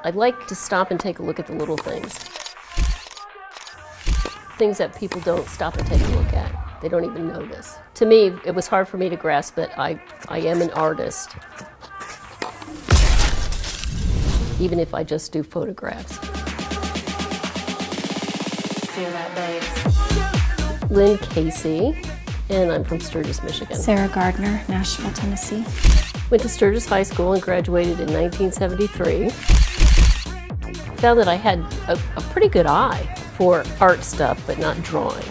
I'd like to stop and take a look at the little things. Things that people don't stop and take a look at. They don't even notice. To me, it was hard for me to grasp it. I am an artist, even if I just do photographs. Feel that bass. Lynn Casey, and I'm from Sturgis, Michigan. Sarah Gardner, Nashville, Tennessee. Went to Sturgis High School and graduated in 1973. Found that I had a pretty good eye for art stuff, but not drawing.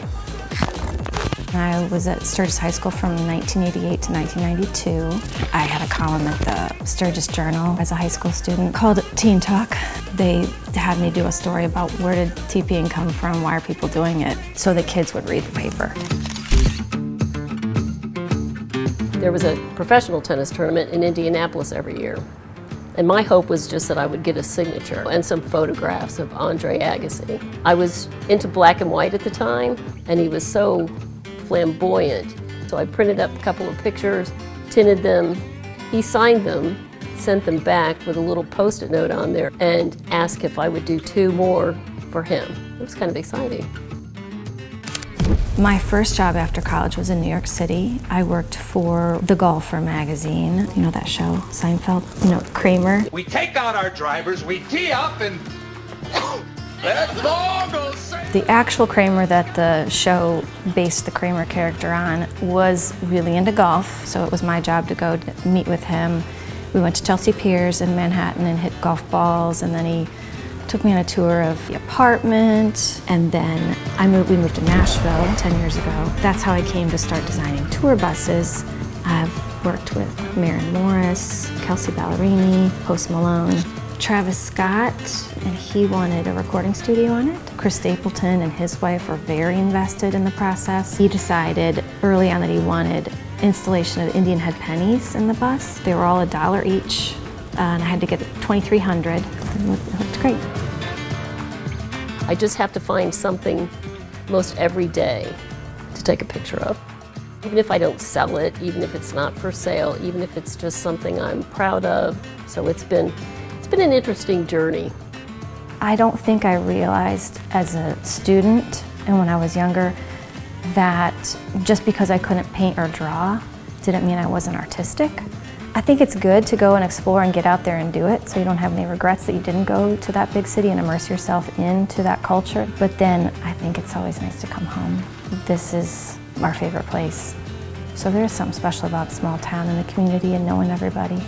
I was at Sturgis High School from 1988 to 1992. I had a column at the Sturgis Journal as a high school student called Teen Talk. They had me do a story about where did TPing come from, why are people doing it, so the kids would read the paper. There was a professional tennis tournament in Indianapolis every year. And my hope was just that I would get a signature and some photographs of Andre Agassi. I was into black and white at the time, and he was so flamboyant. So I printed up a couple of pictures, tinted them. He signed them, sent them back with a little Post-it note on there, and asked if I would do 2 more for him. It was kind of exciting. My first job after college was in New York City. I worked for The Golfer magazine. You know that show, Seinfeld? You know, Kramer. We take out our drivers, we tee up, and let the ball go safe. The actual Kramer that the show based the Kramer character on was really into golf, so it was my job to go to meet with him. We went to Chelsea Piers in Manhattan and hit golf balls, and then he took me on a tour of the apartment, and then we moved to Nashville 10 years ago. That's how I came to start designing tour buses. I've worked with Maren Morris, Kelsey Ballerini, Post Malone, Travis Scott, and he wanted a recording studio on it. Chris Stapleton and his wife were very invested in the process. He decided early on that he wanted installation of Indian head pennies in the bus. They were all $1 each, and I had to get 2,300. It looked great. I just have to find something most every day to take a picture of. Even if I don't sell it, even if it's not for sale, even if it's just something I'm proud of. So it's been an interesting journey. I don't think I realized as a student and when I was younger that just because I couldn't paint or draw didn't mean I wasn't artistic. I think it's good to go and explore and get out there and do it so you don't have any regrets that you didn't go to that big city and immerse yourself into that culture. But then I think it's always nice to come home. This is our favorite place. So there's something special about a small town and the community and knowing everybody.